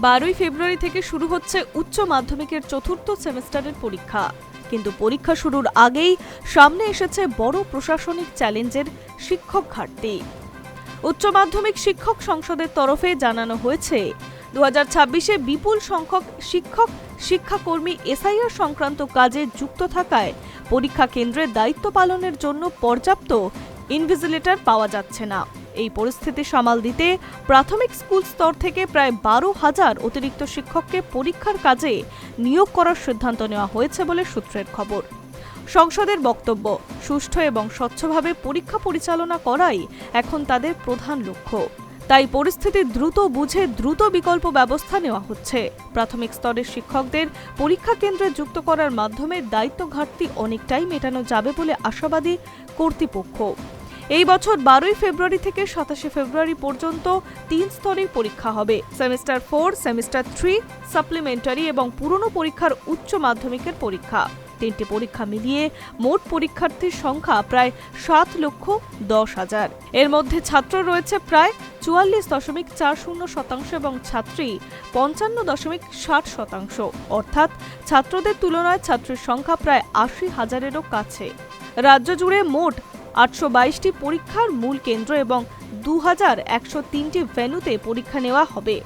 12ই ফেব্রুয়ারি থেকে শুরু হচ্ছে উচ্চ মাধ্যমিকের চতুর্থ সেমিস্টারের পরীক্ষা। কিন্তু পরীক্ষা শুরুর আগেই সামনে এসেছে বড় প্রশাসনিক চ্যালেঞ্জের শিক্ষক ঘাটতি। উচ্চ মাধ্যমিক শিক্ষক সংসদের তরফে জানানো হয়েছে 2026-এ বিপুল সংখ্যক শিক্ষাকর্মী এসআইআর সংক্রান্ত কাজে যুক্ত থাকায় পরীক্ষা কেন্দ্রে দায়িত্ব পালনের জন্য পর্যাপ্ত ইনভিজিলেটর পাওয়া যাচ্ছে না। এই পরিস্থিতি সামাল দিতে প্রাথমিক স্কুল স্তর থেকে প্রায় 12,000 অতিরিক্ত শিক্ষককে পরীক্ষার কাজে নিয়োগ করার সিদ্ধান্ত নেওয়া হয়েছে বলে সূত্রের খবর। সংসদের বক্তব্য, সুষ্ঠু এবং স্বচ্ছভাবে পরীক্ষা পরিচালনা করাই এখন তাদের প্রধান লক্ষ্য। তাই পরিস্থিতি দ্রুত বুঝে দ্রুত বিকল্প ব্যবস্থা নেওয়া হচ্ছে। প্রাথমিক স্তরের শিক্ষকদের পরীক্ষা কেন্দ্রে যুক্ত করার মাধ্যমে দায়িত্ব ঘাটতি অনেকটাই মেটানো যাবে বলে আশাবাদী কর্তৃপক্ষ। এই বছর 12ই ফেব্রুয়ারি থেকে 27শে ফেব্রুয়ারি পর্যন্ত 3 স্তরেই পরীক্ষা হবে। সেমিস্টার 4, সেমিস্টার 3, সাপ্লিমেন্টারি এবং পুরনো পরীক্ষার উচ্চ মাধ্যমিকের পরীক্ষা। 3টি পরীক্ষা মিলিয়ে মোট পরীক্ষার্থীর সংখ্যা প্রায় 7,10,000। এর মধ্যে ছাত্র রয়েছে প্রায় 44.40% এবং ছাত্রী 55.60%। অর্থাৎ ছাত্রদের তুলনায় ছাত্রীর সংখ্যা প্রায় 80,000-এরও কাছে। রাজ্য জুড়ে মোট 822টি পরীক্ষার মূল কেন্দ্র এবং 2,103টি ভেন্যুতে পরীক্ষা নেওয়া হবে।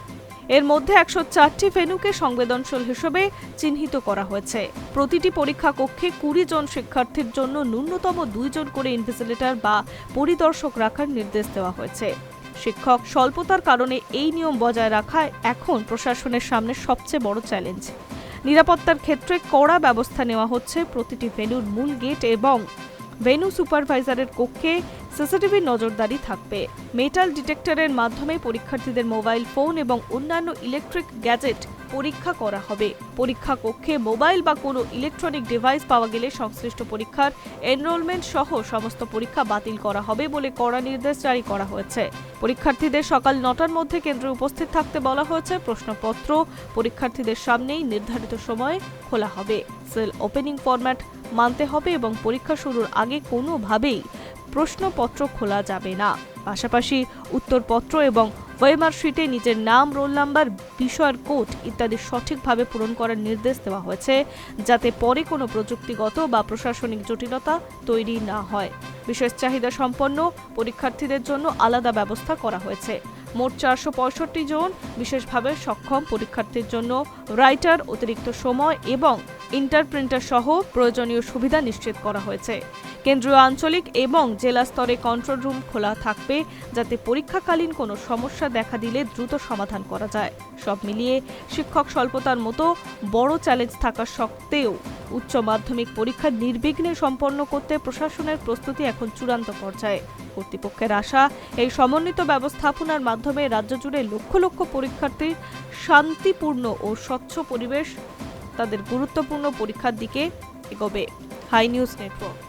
এর মধ্যে 104টি ভেন্যুকে সংবেদনশীল হিসেবে চিহ্নিত করা হয়েছে। প্রতিটি পরীক্ষা কক্ষে 20 জন শিক্ষার্থীর জন্য ন্যূনতম 2 জন করে ইনভিজিলেটর বা পরিদর্শক রাখার নির্দেশ দেওয়া হয়েছে। শিক্ষক স্বল্পতার কারণে এই নিয়ম বজায় রাখা এখন প্রশাসনের সামনে সবচেয়ে বড় চ্যালেঞ্জ। নিরাপত্তার ক্ষেত্রে কড়া ব্যবস্থা নেওয়া হচ্ছে। প্রতিটি ভেন্যুর মূল গেট এবং ভেন্যু সুপারভাইজারের কক্ষে সিসিটিভি নজরদারি থাকবে। মেটাল ডিটেক্টরের মাধ্যমে পরীক্ষার্থীদের মোবাইল ফোন এবং অন্যান্য ইলেকট্রিক গ্যাজেট পরীক্ষা করা হবে। পরীক্ষা কক্ষে মোবাইল বা কোনো ইলেকট্রনিক ডিভাইস পাওয়া গেলে সংশ্লিষ্ট পরীক্ষার এনরোলমেন্ট সহ সমস্ত পরীক্ষা বাতিল করা হবে বলে কড়া নির্দেশ জারি করা হয়েছে। পরীক্ষার্থীদের সকাল 9টার মধ্যে কেন্দ্রে উপস্থিত থাকতে বলা হয়েছে। প্রশ্নপত্র পরীক্ষার্থীদের সামনেই নির্ধারিত সময়ে খোলা হবে। সেল ওপেনিং ফরম্যাট মানতে হবে এবং পরীক্ষা শুরুর আগে কোনোভাবেই প্রশ্নপত্র খোলা যাবে না। পাশাপাশি উত্তরপত্র এবং ওয়েমার শিটে নিজের নাম, রোল নাম্বার, বিষয়ের কোড ইত্যাদি সঠিকভাবে পূরণ করার নির্দেশ দেওয়া হয়েছে, যাতে পরে কোনো প্রযুক্তিগত বা প্রশাসনিক জটিলতা তৈরি না হয়। বিশেষ চাহিদা সম্পন্ন পরীক্ষার্থীদের জন্য আলাদা ব্যবস্থা করা হয়েছে। মোট 465 জন বিশেষভাবে সক্ষম পরীক্ষার্থীর জন্য রাইটার, অতিরিক্ত সময় এবং ইন্টারপ্রিন্টার সহ প্রয়োজনীয় সুবিধা নিশ্চিত করা হয়েছে। কেন্দ্রীয়, আঞ্চলিক এবং জেলা স্তরে কন্ট্রোল রুম খোলা থাকবে, যাতে পরীক্ষাকালীন কোনো সমস্যা দেখা দিলে দ্রুত সমাধান করা যায়। সব মিলিয়ে শিক্ষক স্বল্পতার মতো বড় চ্যালেঞ্জ থাকা সত্ত্বেও উচ্চ মাধ্যমিক পরীক্ষা নির্বিঘ্নে সম্পন্ন করতে প্রশাসনের প্রস্তুতি এখন চূড়ান্ত পর্যায়ে। কর্তৃপক্ষের আশা, এই সমন্বিত ব্যবস্থাপনার মাধ্যমে রাজ্য জুড়ে লক্ষ লক্ষ পরীক্ষার্থীর শান্তিপূর্ণ ও স্বচ্ছ পরিবেশ তাদের গুরুত্বপূর্ণ পরীক্ষার দিকে এগোবে। High News network.